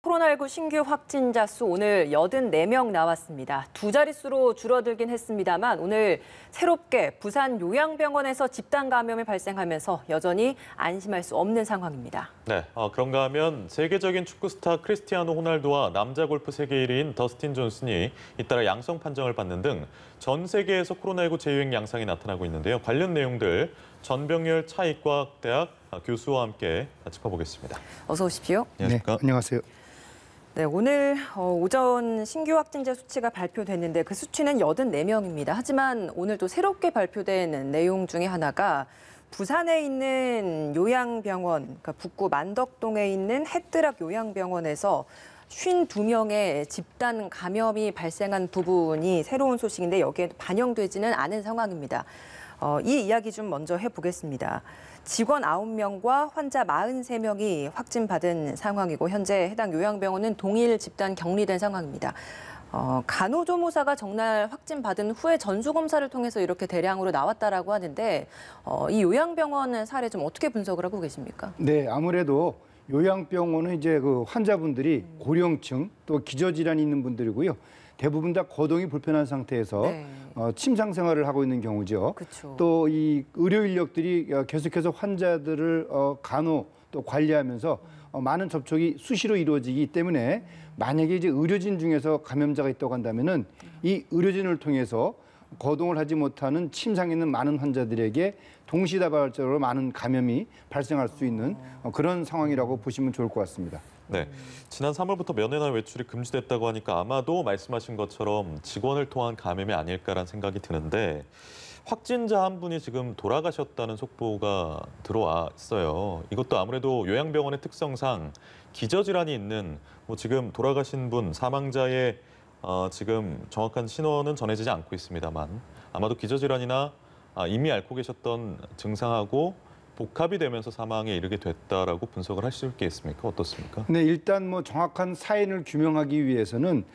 코로나19 신규 확진자 수 오늘 84명 나왔습니다. 두 자릿수로 줄어들긴 했습니다만 오늘 새롭게 부산 요양병원에서 집단 감염이 발생하면서 여전히 안심할 수 없는 상황입니다. 네, 그런가 하면 세계적인 축구 스타 크리스티아노 호날두와 남자 골프 세계 1위인 더스틴 존슨이 잇따라 양성 판정을 받는 등 전 세계에서 코로나19 재유행 양상이 나타나고 있는데요. 관련 내용들 전병열 차의과학대학 교수와 함께 짚어보겠습니다. 어서 오십시오. 안녕하십니까? 네, 안녕하세요. 네, 오늘 오전 신규 확진자 수치가 발표됐는데 그 수치는 84명입니다. 하지만 오늘 또 새롭게 발표된 내용 중에 하나가 부산에 있는 요양병원, 그러니까 북구 만덕동에 있는 햇드락 요양병원에서 52명의 집단 감염이 발생한 부분이 새로운 소식인데 여기에 반영되지는 않은 상황입니다. 이 이야기 좀 먼저 해보겠습니다. 직원 9명과 환자 43명이 확진받은 상황이고 현재 해당 요양병원은 동일 집단 격리된 상황입니다. 간호조무사가 전날 확진받은 후에 전수검사를 통해서 이렇게 대량으로 나왔다라고 하는데 이 요양병원 사례 좀 어떻게 분석을 하고 계십니까? 네, 아무래도 요양병원은 이제 그 환자분들이 고령층 또 기저질환이 있는 분들이고요. 대부분 다 거동이 불편한 상태에서 네. 침상 생활을 하고 있는 경우죠. 그쵸. 또 이 의료 인력들이 계속해서 환자들을 간호 또 관리하면서 많은 접촉이 수시로 이루어지기 때문에 만약에 이제 의료진 중에서 감염자가 있다고 한다면은 이 의료진을 통해서 거동을 하지 못하는 침상에 있는 많은 환자들에게 동시다발적으로 많은 감염이 발생할 수 있는 그런 상황이라고 보시면 좋을 것 같습니다. 네, 지난 3월부터 면회나 외출이 금지됐다고 하니까 아마도 말씀하신 것처럼 직원을 통한 감염이 아닐까라는 생각이 드는데 확진자 한 분이 지금 돌아가셨다는 속보가 들어와 있어요. 이것도 아무래도 요양병원의 특성상 기저질환이 있는 지금 돌아가신 분 사망자의 지금 정확한 신원은 전해지지 않고 있습니다만 아마도 기저질환이나 이미 앓고 계셨던 증상하고 복합이 되면서 사망에 이르게 됐다라고 분석을 하실 수 있겠습니까? 어떻습니까? 네, 일단 뭐 정확한 사인을 규명하기 위해서는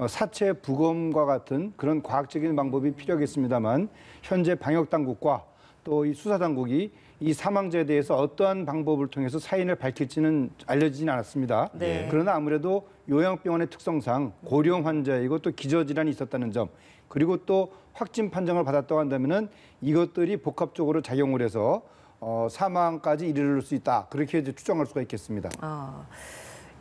사체 부검과 같은 그런 과학적인 방법이 필요하겠습니다만 현재 방역 당국과 또 이 수사 당국이 이 사망자에 대해서 어떠한 방법을 통해서 사인을 밝힐지는 알려지진 않았습니다. 네. 그러나 아무래도 요양병원의 특성상 고령 환자이고 또 기저질환이 있었다는 점 그리고 또 확진 판정을 받았다고 한다면은 이것들이 복합적으로 작용을 해서 사망까지 이르를 수 있다. 그렇게 이제 추정할 수가 있겠습니다.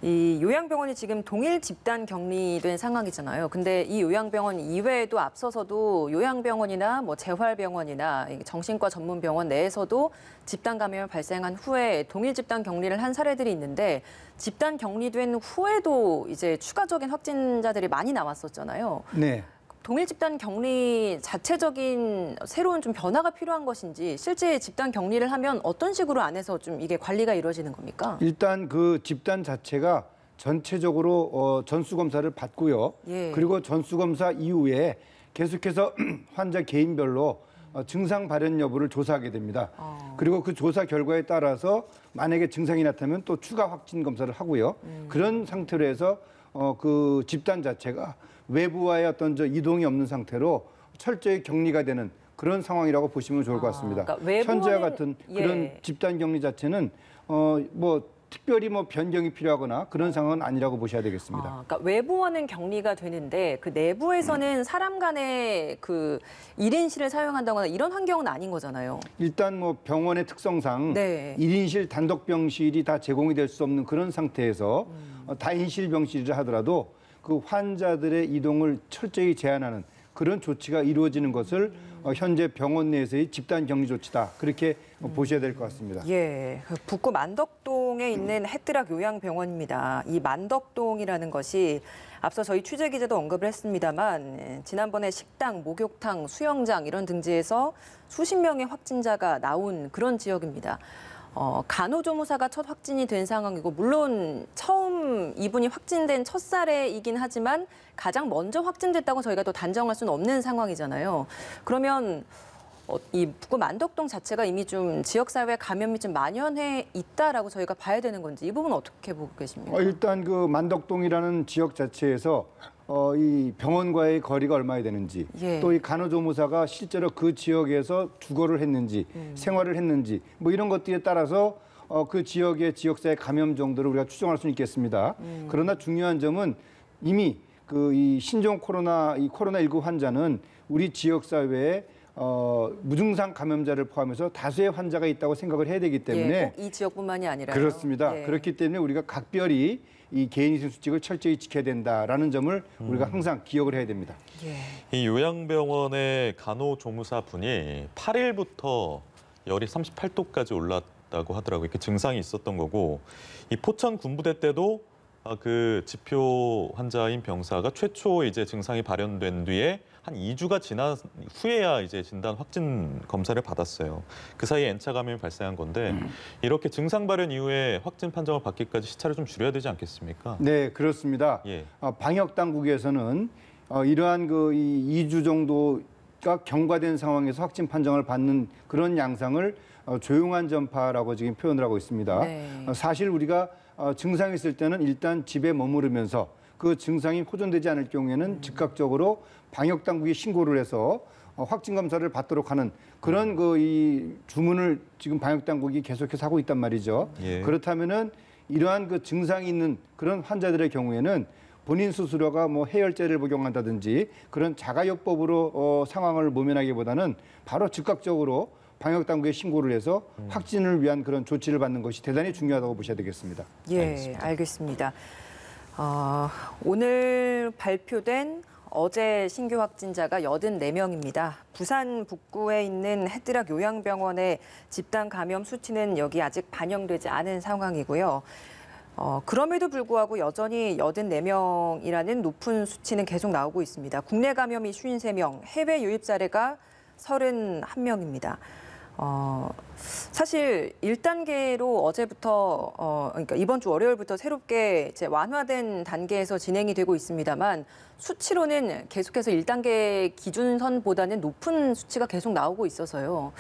이 요양병원이 지금 동일 집단 격리된 상황이잖아요. 근데 이 요양병원 이외에도 앞서서도 요양병원이나 뭐 재활병원이나 정신과 전문 병원 내에서도 집단 감염이 발생한 후에 동일 집단 격리를 한 사례들이 있는데 집단 격리된 후에도 이제 추가적인 확진자들이 많이 나왔었잖아요. 네. 동일 집단 격리 자체적인 새로운 좀 변화가 필요한 것인지 실제 집단 격리를 하면 어떤 식으로 안에서 좀 이게 관리가 이루어지는 겁니까? 일단 그 집단 자체가 전체적으로 전수검사를 받고요. 예. 그리고 전수검사 이후에 계속해서 환자 개인별로 증상 발현 여부를 조사하게 됩니다. 그리고 그 조사 결과에 따라서 만약에 증상이 나타나면 또 추가 확진 검사를 하고요. 그런 상태로 해서 그 집단 자체가 외부와의 어떤 이동이 없는 상태로 철저히 격리가 되는 그런 상황이라고 보시면 좋을 것 같습니다. 그러니까 현재와 같은 그런 집단 격리 자체는 뭐 특별히 뭐 변경이 필요하거나 그런 상황은 아니라고 보셔야 되겠습니다. 그러니까 외부와는 격리가 되는데 그 내부에서는 사람 간의 그 1인실을 사용한다거나 이런 환경은 아닌 거잖아요. 일단 뭐 병원의 특성상 네. 1인실 단독 병실이 다 제공이 될 수 없는 그런 상태에서 다인실 병실을 하더라도 그 환자들의 이동을 철저히 제한하는 그런 조치가 이루어지는 것을 현재 병원 내에서의 집단 격리 조치다. 그렇게 보셔야 될 것 같습니다. 예, 북구 만덕동에 있는 햇드락 요양병원입니다. 이 만덕동이라는 것이 앞서 저희 취재 기자도 언급을 했습니다만 지난번에 식당, 목욕탕, 수영장 이런 등지에서 수십 명의 확진자가 나온 그런 지역입니다. 간호조무사가 첫 확진이 된 상황이고 물론 처음 이분이 확진된 첫 사례이긴 하지만 가장 먼저 확진됐다고 저희가 또 단정할 수는 없는 상황이잖아요. 그러면 이 북구 만덕동 자체가 이미 좀 지역사회 감염이 좀 만연해 있다라고 저희가 봐야 되는 건지 이 부분 어떻게 보고 계십니까? 일단 그 만덕동이라는 지역 자체에서 이 병원과의 거리가 얼마나 되는지 예. 또 이 간호조무사가 실제로 그 지역에서 주거를 했는지 생활을 했는지 뭐 이런 것들에 따라서 그 지역의 지역사회 감염 정도를 우리가 추정할 수는 있겠습니다. 그러나 중요한 점은 이미 이 신종 이 코로나19 환자는 우리 지역사회에 무증상 감염자를 포함해서 다수의 환자가 있다고 생각을 해야 되기 때문에 꼭 이 지역뿐만이 아니라 그렇습니다. 예. 그렇기 때문에 우리가 각별히 이 개인위생 수칙을 철저히 지켜야 된다라는 점을 우리가 항상 기억을 해야 됩니다. 예. 이 요양병원의 간호조무사 분이 8일부터 열이 38도까지 올랐다고 하더라고요. 이렇게 증상이 있었던 거고, 이 포천 군부대 때도 그 지표 환자인 병사가 최초 이제 증상이 발현된 뒤에 한 2주가 지난 후에야 이제 진단 확진 검사를 받았어요. 그 사이에 N차 감염이 발생한 건데 이렇게 증상 발현 이후에 확진 판정을 받기까지 시차를 좀 줄여야 되지 않겠습니까? 네, 그렇습니다. 예. 방역 당국에서는 이러한 이 2주 정도가 경과된 상황에서 확진 판정을 받는 그런 양상을 조용한 전파라고 지금 표현을 하고 있습니다. 네. 사실 우리가 증상이 있을 때는 일단 집에 머무르면서 그 증상이 호전되지 않을 경우에는 즉각적으로 방역 당국이 신고를 해서 확진 검사를 받도록 하는 그런 이 주문을 지금 방역 당국이 계속해서 하고 있단 말이죠. 예. 그렇다면은 이러한 그 증상이 있는 그런 환자들의 경우에는 본인 스스로가 뭐 해열제를 복용한다든지 그런 자가요법으로 상황을 모면하기보다는 바로 즉각적으로 방역 당국에 신고를 해서 확진을 위한 그런 조치를 받는 것이 대단히 중요하다고 보셔야 되겠습니다. 예, 알겠습니다. 오늘 발표된 어제 신규 확진자가 84명입니다. 부산 북구에 있는 헤드락 요양병원의 집단 감염 수치는 여기 아직 반영되지 않은 상황이고요. 그럼에도 불구하고 여전히 84명이라는 높은 수치는 계속 나오고 있습니다. 국내 감염이 53명, 해외 유입 사례가 31명입니다. 사실 1단계로 어제부터 그러니까 이번 주 월요일부터 새롭게 이제 완화된 단계에서 진행이 되고 있습니다만 수치로는 계속해서 1단계 기준선보다는 높은 수치가 계속 나오고 있어서요.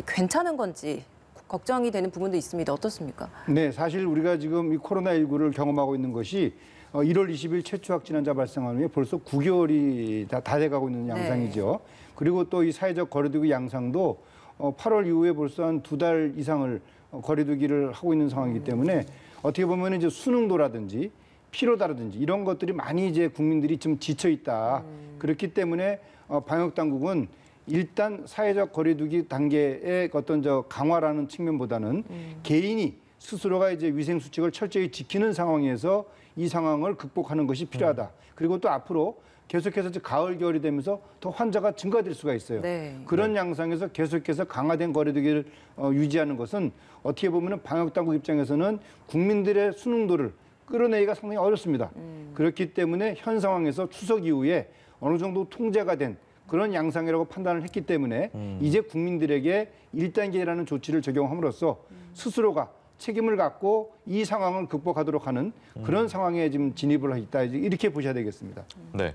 괜찮은 건지 걱정이 되는 부분도 있습니다. 어떻습니까? 네, 사실 우리가 지금 이 코로나19를 경험하고 있는 것이 1월 20일 최초 확진 환자 발생한 후에 벌써 9개월이 다 돼가고 있는 양상이죠. 그리고 또 이 사회적 거리두기 양상도 8월 이후에 벌써 한 2달 이상을 거리두기를 하고 있는 상황이기 때문에 어떻게 보면 이제 수능도라든지 피로다라든지 이런 것들이 많이 이제 국민들이 좀 지쳐 있다. 그렇기 때문에 방역 당국은 일단 사회적 거리두기 단계의 어떤 강화라는 측면보다는 개인이 스스로가 이제 위생 수칙을 철저히 지키는 상황에서 이 상황을 극복하는 것이 필요하다. 그리고 또 앞으로 계속해서 가을 겨울이 되면서 더 환자가 증가될 수가 있어요. 네. 그런 양상에서 계속해서 강화된 거리두기를 유지하는 것은 어떻게 보면 방역 당국 입장에서는 국민들의 수능도를 끌어내기가 상당히 어렵습니다. 그렇기 때문에 현 상황에서 추석 이후에 어느 정도 통제가 된 그런 양상이라고 판단을 했기 때문에 이제 국민들에게 1단계라는 조치를 적용함으로써 스스로가 책임을 갖고 이 상황을 극복하도록 하는 그런 상황에 지금 진입을 했다. 이렇게 보셔야 되겠습니다. 네.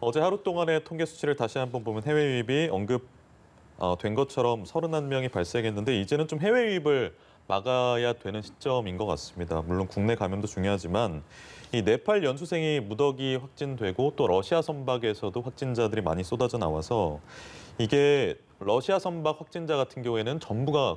어제 하루 동안의 통계 수치를 다시 한번 보면 해외 유입이 언급된 것처럼 31명이 발생했는데 이제는 좀 해외 유입을 막아야 되는 시점인 것 같습니다. 물론 국내 감염도 중요하지만 이 네팔 연수생이 무더기 확진되고 또 러시아 선박에서도 확진자들이 많이 쏟아져 나와서 이게 러시아 선박 확진자 같은 경우에는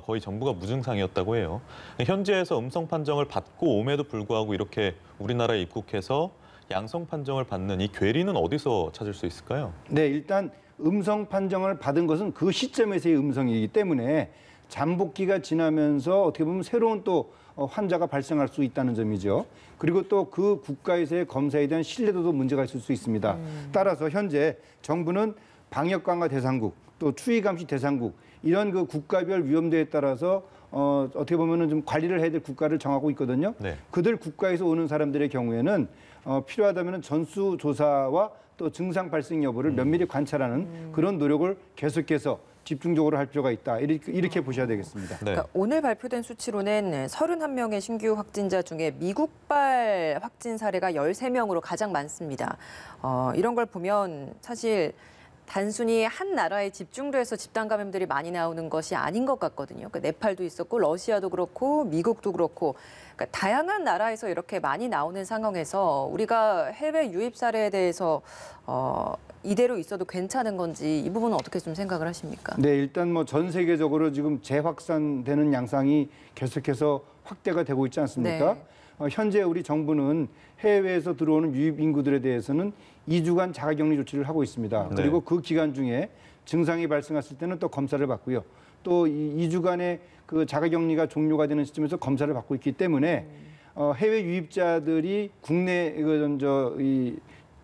거의 전부가 무증상이었다고 해요. 현지에서 음성 판정을 받고 옴에도 불구하고 이렇게 우리나라에 입국해서 양성 판정을 받는 이 괴리는 어디서 찾을 수 있을까요? 네, 일단 음성 판정을 받은 것은 그 시점에서의 음성이기 때문에 잠복기가 지나면서 어떻게 보면 새로운 또 환자가 발생할 수 있다는 점이죠. 그리고 또 그 국가에서의 검사에 대한 신뢰도도 문제가 있을 수 있습니다. 따라서 현재 정부는 방역 강화 대상국, 또 추이 감시 대상국 이런 그 국가별 위험도에 따라서 어떻게 보면은 좀 관리를 해야 될 국가를 정하고 있거든요. 네. 그들 국가에서 오는 사람들의 경우에는 필요하다면 전수 조사와 또 증상 발생 여부를 면밀히 관찰하는 그런 노력을 계속해서 집중적으로 할 필요가 있다. 이렇게 보셔야 되겠습니다. 네. 그러니까 오늘 발표된 수치로는 31명의 신규 확진자 중에 미국발 확진 사례가 13명으로 가장 많습니다. 이런 걸 보면 사실 단순히 한 나라에 집중돼서 집단 감염들이 많이 나오는 것이 아닌 것 같거든요. 그러니까 네팔도 있었고 러시아도 그렇고 미국도 그렇고 그러니까 다양한 나라에서 이렇게 많이 나오는 상황에서 우리가 해외 유입 사례에 대해서 이대로 있어도 괜찮은 건지 이 부분은 어떻게 좀 생각을 하십니까? 네, 일단 뭐 전 세계적으로 지금 재확산되는 양상이 계속해서 확대가 되고 있지 않습니까? 네. 현재 우리 정부는 해외에서 들어오는 유입 인구들에 대해서는 2주간 자가격리 조치를 하고 있습니다. 네. 그리고 그 기간 중에 증상이 발생했을 때는 또 검사를 받고요. 또 이 2주간의 그 자가격리가 종료가 되는 시점에서 검사를 받고 있기 때문에 해외 유입자들이 국내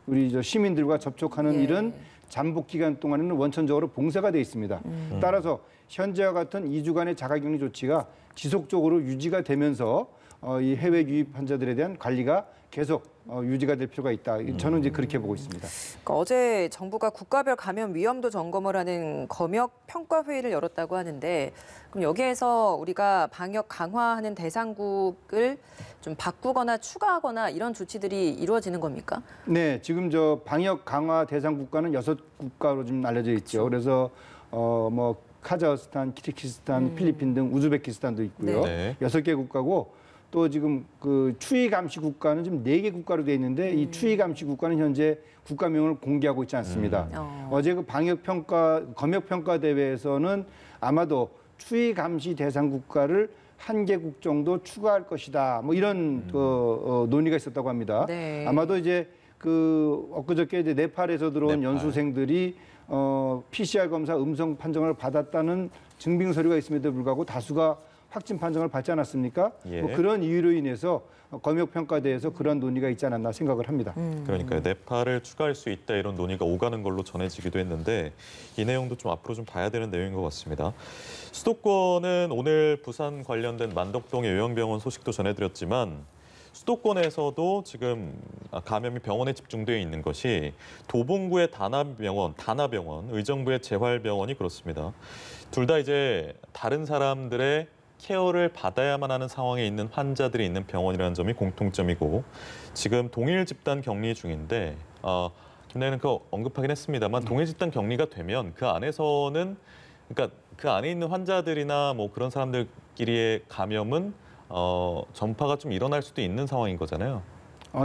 우리 시민들과 접촉하는 예. 이런 잠복 기간 동안에는 원천적으로 봉쇄가 돼 있습니다. 따라서 현재와 같은 2주간의 자가격리 조치가 지속적으로 유지가 되면서 이 해외 유입 환자들에 대한 관리가 계속 유지가 될 필요가 있다. 저는 이제 그렇게 보고 있습니다. 그러니까 어제 정부가 국가별 감염 위험도 점검을 하는 검역 평가 회의를 열었다고 하는데 그럼 여기에서 우리가 방역 강화하는 대상국을 좀 바꾸거나 추가하거나 이런 조치들이 이루어지는 겁니까? 네, 지금 저 방역 강화 대상 국가는 6국가로 지금 알려져 있죠. 그래서 뭐 카자흐스탄, 키르기스탄, 필리핀 등 우즈베키스탄도 있고요. 네. 6개 국가고 또 지금 그 추위 감시 국가는 지금 4개 국가로 돼 있는데 이 추위 감시 국가는 현재 국가명을 공개하고 있지 않습니다. 어제 그 방역 평가 검역 평가 대회에서는 아마도 추위 감시 대상 국가를 1개국 정도 추가할 것이다. 뭐 이런 논의가 있었다고 합니다. 네. 아마도 이제 그 엊그저께 이제 네팔에서 들어온 네팔. 연수생들이 PCR 검사 음성 판정을 받았다는 증빙 서류가 있음에도 불구하고 다수가 확진 판정을 받지 않았습니까? 예. 뭐 그런 이유로 인해서 검역 평가대에서 그런 논의가 있지 않았나 생각을 합니다. 그러니까요. 네팔을 추가할 수 있다 이런 논의가 오가는 걸로 전해지기도 했는데 이 내용도 좀 앞으로 좀 봐야 되는 내용인 것 같습니다. 수도권은 오늘 부산 관련된 만덕동의 요양병원 소식도 전해드렸지만 수도권에서도 지금 감염이 병원에 집중되어 있는 것이 도봉구의 다나병원, 의정부의 재활병원이 그렇습니다. 둘 다 이제 다른 사람들의 케어를 받아야만 하는 상황에 있는 환자들이 있는 병원이라는 점이 공통점이고 지금 동일 집단 격리 중인데 김나연은 그거 언급하긴 했습니다만 동일 집단 격리가 되면 그 안에서는 그러니까 그 안에 있는 환자들이나 뭐 그런 사람들끼리의 감염은 전파가 좀 일어날 수도 있는 상황인 거잖아요.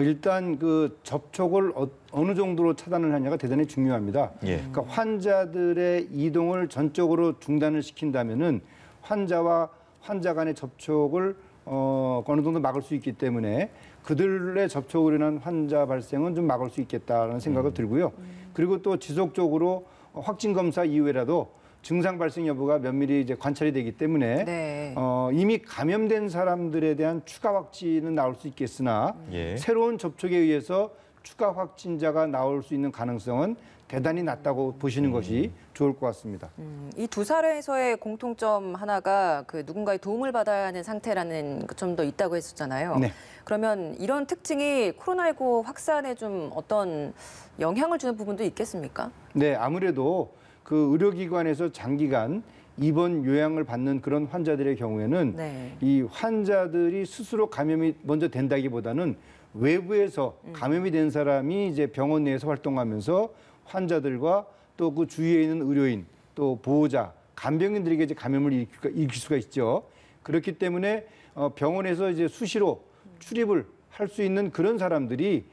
일단 그 접촉을 어느 정도로 차단을 하냐가 대단히 중요합니다. 예. 그러니까 환자들의 이동을 전적으로 중단을 시킨다면은 환자 간의 접촉을 어느 정도 막을 수 있기 때문에 그들의 접촉으로 인한 환자 발생은 좀 막을 수 있겠다라는 생각이 들고요. 그리고 또 지속적으로 확진 검사 이후에라도 증상 발생 여부가 면밀히 이제 관찰이 되기 때문에 네. 이미 감염된 사람들에 대한 추가 확진은 나올 수 있겠으나 예. 새로운 접촉에 의해서 추가 확진자가 나올 수 있는 가능성은 대단히 낮다고 보시는 것이 좋을 것 같습니다. 이 두 사례에서의 공통점 하나가 그 누군가의 도움을 받아야 하는 상태라는 점도 있다고 했었잖아요. 네. 그러면 이런 특징이 코로나19 확산에 좀 어떤 영향을 주는 부분도 있겠습니까? 네, 아무래도 그 의료기관에서 장기간 입원 요양을 받는 그런 환자들의 경우에는 네. 이 환자들이 스스로 감염이 먼저 된다기보다는 외부에서 감염이 된 사람이 이제 병원 내에서 활동하면서 환자들과 또 그 주위에 있는 의료인 또 보호자, 간병인들에게 이제 감염을 일으킬 수가 있죠. 그렇기 때문에 병원에서 이제 수시로 출입을 할 수 있는 그런 사람들이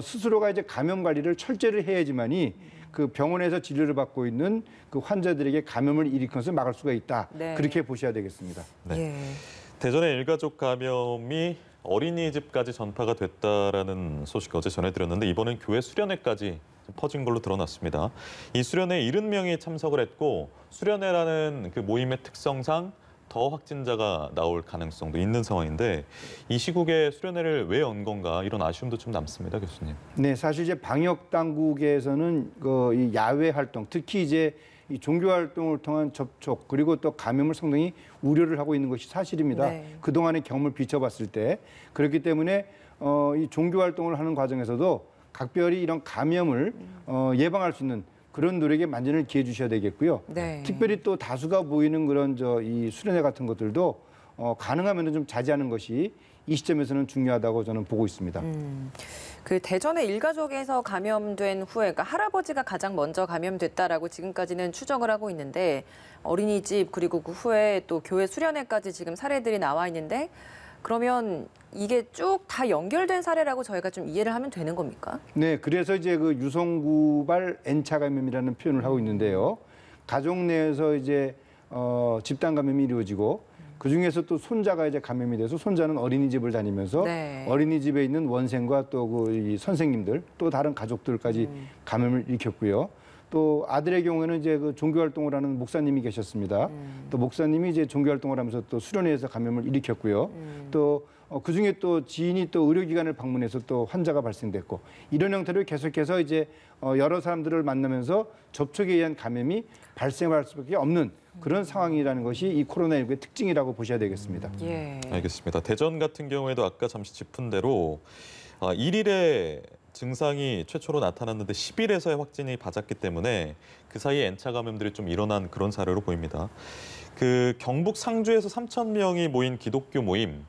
스스로가 이제 감염 관리를 철저히 해야지만이 그 병원에서 진료를 받고 있는 그 환자들에게 감염을 일으킨 것을 막을 수가 있다. 네. 그렇게 보셔야 되겠습니다. 네. 예. 대전의 일가족 감염이 어린이집까지 전파가 됐다라는 소식 어제 전해드렸는데 이번엔 교회 수련회까지 퍼진 걸로 드러났습니다. 이 수련회에 70명이 참석을 했고 수련회라는 그 모임의 특성상 더 확진자가 나올 가능성도 있는 상황인데 이 시국에 수련회를 왜 연 건가 이런 아쉬움도 좀 남습니다, 교수님. 네, 사실 이제 방역 당국에서는 이 야외 활동, 특히 이제 이 종교 활동을 통한 접촉 그리고 또 감염을 상당히 우려를 하고 있는 것이 사실입니다. 네. 그동안의 경험을 비춰봤을 때 그렇기 때문에 이 종교 활동을 하는 과정에서도 각별히 이런 감염을 예방할 수 있는 그런 노력에 만전을 기해 주셔야 되겠고요. 네. 특별히 또 다수가 보이는 그런 이 수련회 같은 것들도 가능하면 좀 자제하는 것이 이 시점에서는 중요하다고 저는 보고 있습니다. 그 대전의 일가족에서 감염된 후에, 그러니까 할아버지가 가장 먼저 감염됐다라고 지금까지는 추정을 하고 있는데 어린이집 그리고 그 후에 또 교회 수련회까지 지금 사례들이 나와 있는데 그러면 이게 쭉 다 연결된 사례라고 저희가 좀 이해를 하면 되는 겁니까? 네, 그래서 이제 그 유성구발 N차 감염이라는 표현을 하고 있는데요. 가족 내에서 이제 집단 감염이 이루어지고 그 중에서 또 손자가 이제 감염이 돼서 손자는 어린이집을 다니면서 네. 어린이집에 있는 원생과 또 그 선생님들 또 다른 가족들까지 감염을 일으켰고요. 또 아들의 경우에는 이제 그 종교 활동을 하는 목사님이 계셨습니다. 또 목사님이 이제 종교 활동을 하면서 또 수련회에서 감염을 일으켰고요. 또 그 중에 또 지인이 또 의료기관을 방문해서 또 환자가 발생됐고 이런 형태로 계속해서 이제 여러 사람들을 만나면서 접촉에 의한 감염이 발생할 수밖에 없는 그런 상황이라는 것이 이 코로나19의 특징이라고 보셔야 되겠습니다. 예. 알겠습니다. 대전 같은 경우에도 아까 잠시 짚은 대로 1일에 증상이 최초로 나타났는데 10일에서의 확진이 잦았기 때문에 그 사이에 N차 감염들이 좀 일어난 그런 사례로 보입니다. 그 경북 상주에서 3,000명이 모인 기독교 모임,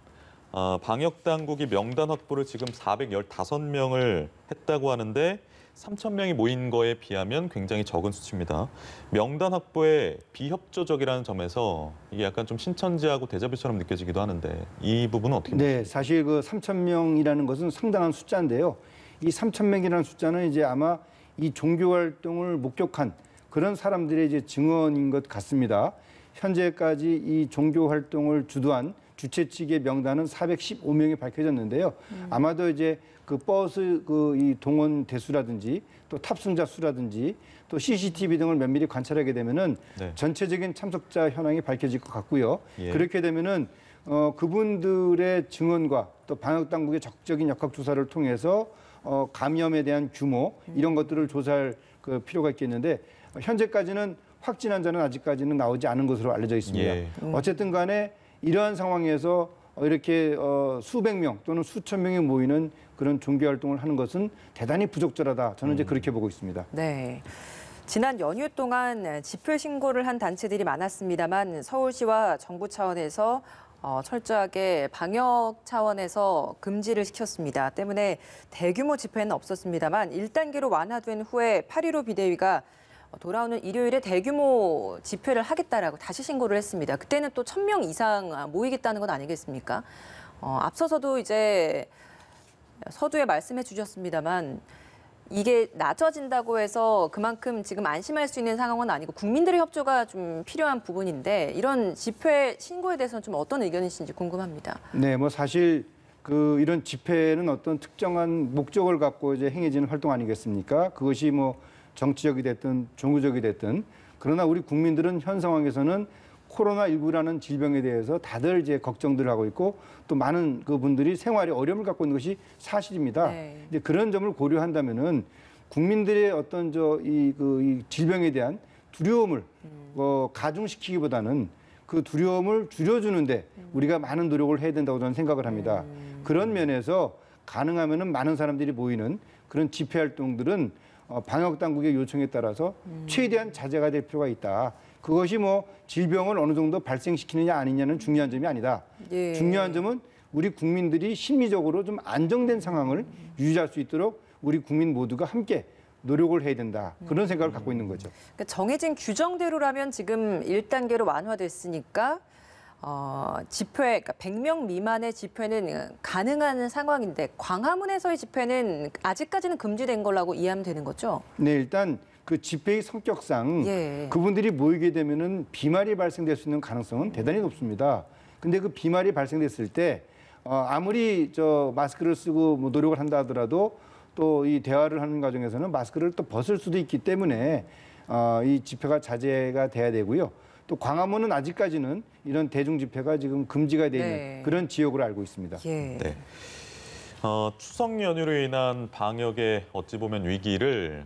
방역 당국이 명단 확보를 지금 415명을 했다고 하는데 3,000명이 모인 거에 비하면 굉장히 적은 수치입니다. 명단 확보에 비협조적이라는 점에서 이게 약간 좀 신천지하고 대자뷰처럼 느껴지기도 하는데 이 부분은 어떻게 보십니까? 네, 사실 그 3,000명이라는 것은 상당한 숫자인데요. 이 3,000명이라는 숫자는 이제 아마 이 종교 활동을 목격한 그런 사람들의 이제 증언인 것 같습니다. 현재까지 이 종교 활동을 주도한 주최 측의 명단은 415명이 밝혀졌는데요. 아마도 이제 그 버스 그 이 동원 대수라든지 또 탑승자 수라든지 또 CCTV 등을 면밀히 관찰하게 되면은 네. 전체적인 참석자 현황이 밝혀질 것 같고요. 예. 그렇게 되면은 그분들의 증언과 또 방역 당국의 적극적인 역학 조사를 통해서 감염에 대한 규모 이런 것들을 조사할 그 필요가 있겠는데 현재까지는 확진 환자는 아직까지는 나오지 않은 것으로 알려져 있습니다. 예. 어쨌든 간에 이러한 상황에서 이렇게 수백 명 또는 수천 명이 모이는 그런 종교 활동을 하는 것은 대단히 부적절하다. 저는 이제 그렇게 보고 있습니다. 네. 지난 연휴 동안 집회 신고를 한 단체들이 많았습니다만 서울시와 정부 차원에서 철저하게 방역 차원에서 금지를 시켰습니다. 때문에 대규모 집회는 없었습니다만 1단계로 완화된 후에 8.15 비대위가 돌아오는 일요일에 대규모 집회를 하겠다라고 다시 신고를 했습니다. 그때는 또 1,000명 이상 모이겠다는 건 아니겠습니까? 앞서서도 이제 서두에 말씀해 주셨습니다만 이게 낮아진다고 해서 그만큼 지금 안심할 수 있는 상황은 아니고 국민들의 협조가 좀 필요한 부분인데 이런 집회 신고에 대해서는 좀 어떤 의견이신지 궁금합니다. 네, 뭐 사실 그 이런 집회는 어떤 특정한 목적을 갖고 이제 행해지는 활동 아니겠습니까? 그것이 뭐 정치적이 됐든 종교적이 됐든 그러나 우리 국민들은 현 상황에서는 코로나19라는 질병에 대해서 다들 이제 걱정들을 하고 있고 또 많은 그분들이 생활에 어려움을 갖고 있는 것이 사실입니다. 네. 이제 그런 점을 고려한다면은 국민들의 어떤 이 질병에 대한 두려움을 가중시키기보다는 그 두려움을 줄여주는데 우리가 많은 노력을 해야 된다고 저는 생각을 합니다. 그런 면에서 가능하면은 많은 사람들이 모이는 그런 집회 활동들은 방역 당국의 요청에 따라서 최대한 자제가 될 필요가 있다. 그것이 뭐 질병을 어느 정도 발생시키느냐 아니냐는 중요한 점이 아니다. 예. 중요한 점은 우리 국민들이 심리적으로 좀 안정된 상황을 유지할 수 있도록 우리 국민 모두가 함께 노력을 해야 된다. 그런 생각을 갖고 있는 거죠. 그러니까 정해진 규정대로라면 지금 1단계로 완화됐으니까 집회, 그러니까 100명 미만의 집회는 가능한 상황인데 광화문에서의 집회는 아직까지는 금지된 걸로 이해하면 되는 거죠? 네, 일단 그 집회의 성격상 예. 그분들이 모이게 되면은 비말이 발생될 수 있는 가능성은 대단히 높습니다. 근데 그 비말이 발생됐을 때 아무리 마스크를 쓰고 뭐 노력을 한다 하더라도 또 이 대화를 하는 과정에서는 마스크를 또 벗을 수도 있기 때문에 이 집회가 자제가 돼야 되고요. 또 광화문은 아직까지는 이런 대중 집회가 지금 금지가 돼 있는 네. 그런 지역으로 알고 있습니다. 예. 네. 추석 연휴로 인한 방역의 어찌 보면 위기를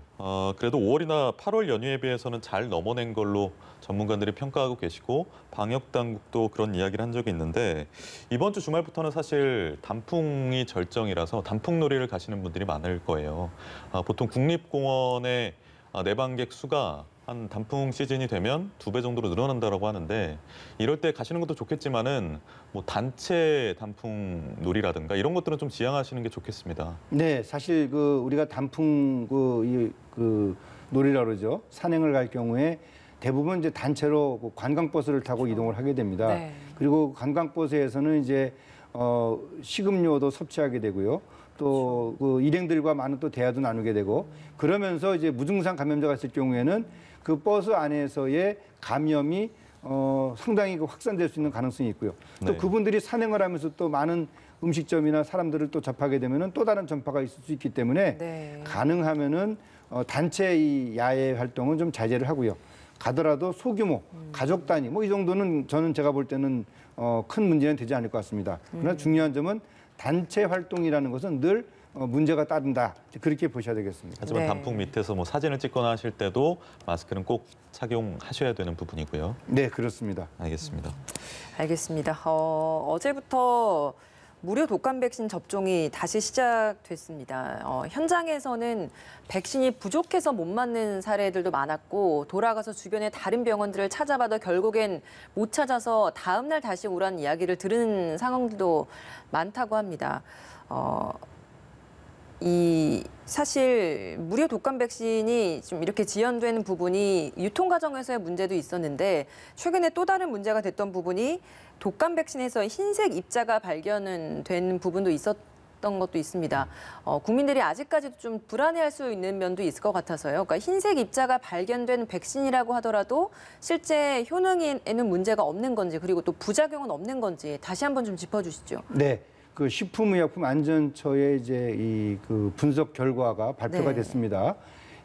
그래도 5월이나 8월 연휴에 비해서는 잘 넘어낸 걸로 전문가들이 평가하고 계시고 방역 당국도 그런 이야기를 한 적이 있는데 이번 주 주말부터는 사실 단풍이 절정이라서 단풍놀이를 가시는 분들이 많을 거예요. 보통 국립공원의 내방객 수가 한 단풍 시즌이 되면 2배 정도로 늘어난다고 하는데 이럴 때 가시는 것도 좋겠지만은 뭐 단체 단풍 놀이라든가 이런 것들은 좀 지양하시는 게 좋겠습니다. 네, 사실 우리가 단풍 놀이라 그러죠. 산행을 갈 경우에 대부분 이제 단체로 관광버스를 타고 이동을 하게 됩니다. 네. 그리고 관광버스에서는 이제 식음료도 섭취하게 되고요. 또 일행들과 많은 또 대화도 나누게 되고 그러면서 이제 무증상 감염자가 있을 경우에는 그 버스 안에서의 감염이 상당히 확산될 수 있는 가능성이 있고요. 또 네. 그분들이 산행을 하면서 또 많은 음식점이나 사람들을 또 접하게 되면은 또 다른 전파가 있을 수 있기 때문에 네. 가능하면은 단체 이 야외 활동은 좀 자제를 하고요. 가더라도 소규모 가족 단위 뭐 이 정도는 저는 제가 볼 때는 큰 문제는 되지 않을 것 같습니다. 그러나 중요한 점은 단체 활동이라는 것은 늘 문제가 따른다. 그렇게 보셔야 되겠습니다. 하지만 네. 단풍 밑에서 뭐 사진을 찍거나 하실 때도 마스크는 꼭 착용하셔야 되는 부분이고요. 네, 그렇습니다. 알겠습니다. 알겠습니다. 어제부터 무료 독감 백신 접종이 다시 시작됐습니다. 현장에서는 백신이 부족해서 못 맞는 사례들도 많았고 돌아가서 주변의 다른 병원들을 찾아봐도 결국엔 못 찾아서 다음 날 다시 오라는 이야기를 들은 상황들도 많다고 합니다. 사실 무료 독감 백신이 좀 이렇게 지연되는 부분이 유통 과정에서의 문제도 있었는데 최근에 또 다른 문제가 됐던 부분이 독감 백신에서 흰색 입자가 발견된 부분도 있었던 것도 있습니다. 국민들이 아직까지도 좀 불안해할 수 있는 면도 있을 것 같아서요. 그러니까 흰색 입자가 발견된 백신이라고 하더라도 실제 효능에는 문제가 없는 건지 그리고 또 부작용은 없는 건지 다시 한번 좀 짚어주시죠. 네. 그 식품의약품안전처의 이제 그 분석 결과가 발표가 네. 됐습니다.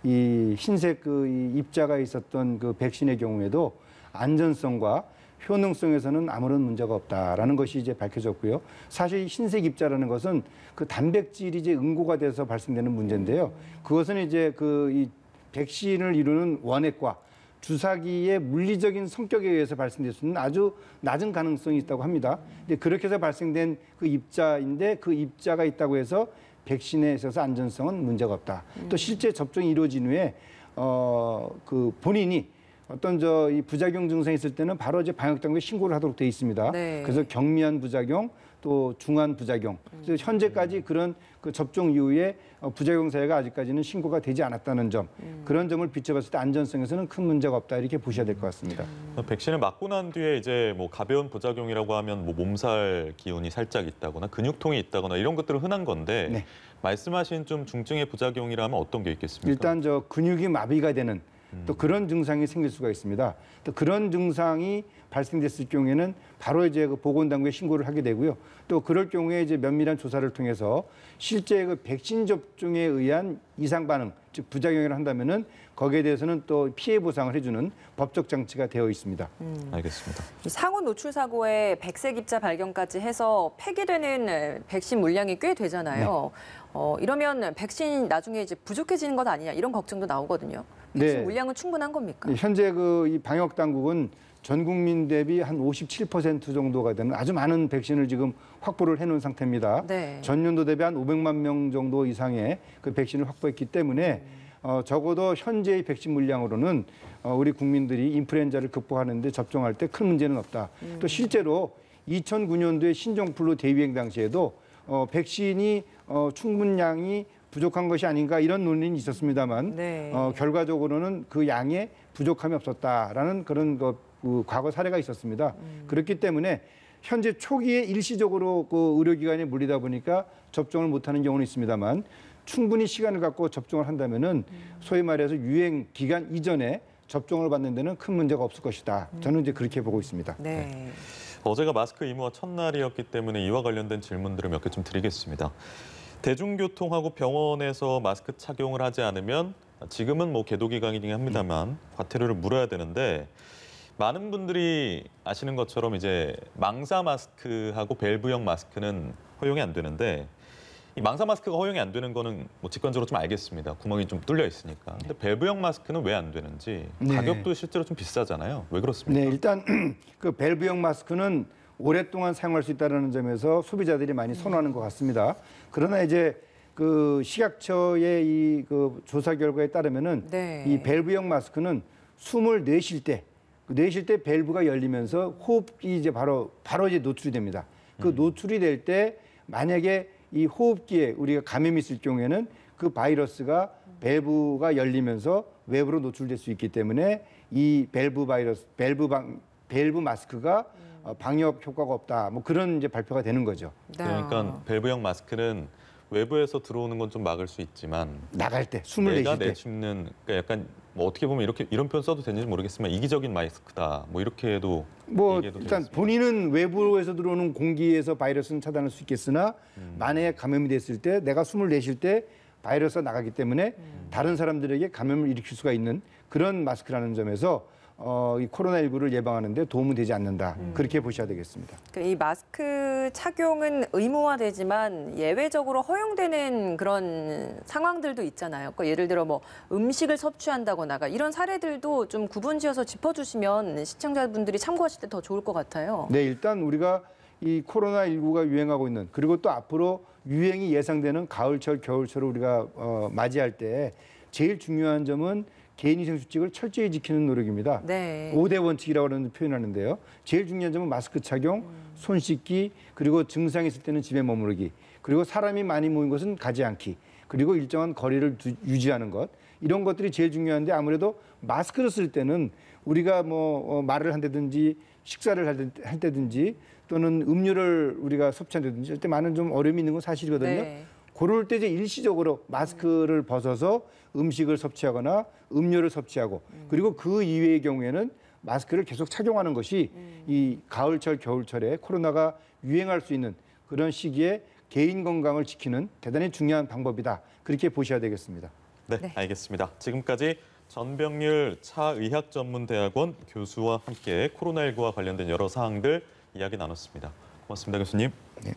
이 흰색 이 입자가 있었던 그 백신의 경우에도 안전성과 효능성에서는 아무런 문제가 없다라는 것이 이제 밝혀졌고요. 사실 이 흰색 입자라는 것은 그 단백질이 이제 응고가 돼서 발생되는 문제인데요. 그것은 이제 이 백신을 이루는 원액과 주사기의 물리적인 성격에 의해서 발생될 수 있는 아주 낮은 가능성이 있다고 합니다. 근데 그렇게 해서 발생된 그 입자인데 그 입자가 있다고 해서 백신에 있어서 안전성은 문제가 없다. 또 실제 접종이 이루어진 후에 그 본인이 어떤 이 부작용 증상이 있을 때는 바로 이제 방역당국에 신고를 하도록 돼 있습니다. 네. 그래서 경미한 부작용 또 중한 부작용. 그래서 현재까지 그런 그 접종 이후에 부작용 사례가 아직까지는 신고가 되지 않았다는 점. 그런 점을 비춰봤을 때 안전성에서는 큰 문제가 없다 이렇게 보셔야 될 것 같습니다. 백신을 맞고 난 뒤에 이제 뭐 가벼운 부작용이라고 하면 뭐 몸살 기운이 살짝 있다거나 근육통이 있다거나 이런 것들은 흔한 건데 네. 말씀하신 좀 중증의 부작용이라면 어떤 게 있겠습니까? 일단 근육이 마비가 되는 또 그런 증상이 생길 수가 있습니다. 또 그런 증상이 발생됐을 경우에는 바로 이제 그 보건당국에 신고를 하게 되고요. 또 그럴 경우에 이제 면밀한 조사를 통해서 실제 그 백신 접종에 의한 이상 반응, 즉 부작용을 한다면은 거기에 대해서는 또 피해 보상을 해주는 법적 장치가 되어 있습니다. 알겠습니다. 이 상호 노출 사고에 백색 입자 발견까지 해서 폐기되는 백신 물량이 꽤 되잖아요. 이러면 백신 나중에 이제 부족해지는 것 아니냐 이런 걱정도 나오거든요. 백신 네. 물량은 충분한 겁니까? 현재 이 방역 당국은 전 국민 대비 한 57% 정도가 되는 아주 많은 백신을 지금 확보를 해놓은 상태입니다. 네. 전년도 대비 한 500만 명 정도 이상의 그 백신을 확보했기 때문에 적어도 현재의 백신 물량으로는 우리 국민들이 인플루엔자를 극복하는 데 접종할 때 큰 문제는 없다. 또 실제로 2009년도에 신종플루 대유행 당시에도 백신이 충분량이 부족한 것이 아닌가 이런 논의는 있었습니다만 네. 결과적으로는 그 양에 부족함이 없었다라는 그런 그 과거 사례가 있었습니다. 그렇기 때문에 현재 초기에 일시적으로 그 의료기관에 몰리다 보니까 접종을 못하는 경우는 있습니다만 충분히 시간을 갖고 접종을 한다면은 소위 말해서 유행 기간 이전에 접종을 받는 데는 큰 문제가 없을 것이다. 저는 이제 그렇게 보고 있습니다. 네. 어제가 마스크 의무화 첫날이었기 때문에 이와 관련된 질문들을 몇 개 좀 드리겠습니다. 대중교통하고 병원에서 마스크 착용을 하지 않으면 지금은 뭐 계도 기간이긴 합니다만 과태료를 물어야 되는데 많은 분들이 아시는 것처럼 이제 망사 마스크하고 밸브형 마스크는 허용이 안 되는데 이 망사 마스크가 허용이 안 되는 거는 뭐 직관적으로 좀 알겠습니다. 구멍이 좀 뚫려 있으니까. 근데 밸브형 마스크는 왜 안 되는지 네. 가격도 실제로 좀 비싸잖아요. 왜 그렇습니까? 네, 일단 그 밸브형 마스크는 오랫동안 사용할 수 있다는 점에서 소비자들이 많이 선호하는 것 같습니다. 그러나 이제 그 식약처의 이 그 조사 결과에 따르면은 네. 이 밸브형 마스크는 숨을 내쉴 때 밸브가 열리면서 호흡기 이제 바로 이제 노출이 됩니다. 그 노출이 될 때 만약에 이 호흡기에 우리가 감염이 있을 경우에는 그 바이러스가 밸브가 열리면서 외부로 노출될 수 있기 때문에 이 밸브 마스크가 방역 효과가 없다. 뭐 그런 이제 발표가 되는 거죠. 그러니까 밸브형 마스크는 외부에서 들어오는 건 좀 막을 수 있지만 나갈 때 숨을 내가 내쉴 때. 내쉽는 그러니까 약간 뭐 어떻게 보면 이런 표현 써도 되는지 모르겠지만 이기적인 마스크다. 뭐 이렇게도 뭐 얘기해도 일단 되겠습니다. 본인은 외부에서 들어오는 공기에서 바이러스는 차단할 수 있겠으나 만약에 감염이 됐을 때 내가 숨을 내쉴 때 바이러스가 나가기 때문에 다른 사람들에게 감염을 일으킬 수가 있는 그런 마스크라는 점에서 이 코로나19를 예방하는 데 도움은 되지 않는다. 그렇게 보셔야 되겠습니다. 이 마스크 착용은 의무화되지만 예외적으로 허용되는 그런 상황들도 있잖아요. 그러니까 예를 들어 뭐 음식을 섭취한다거나 이런 사례들도 좀 구분지어서 짚어주시면 시청자분들이 참고하실 때 더 좋을 것 같아요. 네, 일단 우리가 이 코로나19가 유행하고 있는 그리고 또 앞으로 유행이 예상되는 가을철, 겨울철을 우리가 맞이할 때 제일 중요한 점은 개인위생 수칙을 철저히 지키는 노력입니다. 네. 5대 원칙이라고 하는 표현하는데요. 제일 중요한 점은 마스크 착용, 손 씻기, 그리고 증상이 있을 때는 집에 머무르기, 그리고 사람이 많이 모인 곳은 가지 않기, 그리고 일정한 거리를 유지하는 것. 이런 것들이 제일 중요한데 아무래도 마스크를 쓸 때는 우리가 뭐 말을 한다든지 식사를 할 때든지 또는 음료를 우리가 섭취한다든지 할 때 많은 좀 어려움이 있는 건 사실이거든요. 네. 그럴 때 이제 일시적으로 마스크를 벗어서 음식을 섭취하거나 음료를 섭취하고 그리고 그 이외의 경우에는 마스크를 계속 착용하는 것이 이 가을철, 겨울철에 코로나가 유행할 수 있는 그런 시기에 개인 건강을 지키는 대단히 중요한 방법이다. 그렇게 보셔야 되겠습니다. 네, 네. 알겠습니다. 지금까지 전병률 차의학전문대학원 교수와 함께 코로나19와 관련된 여러 사항들 이야기 나눴습니다. 고맙습니다, 교수님. 네.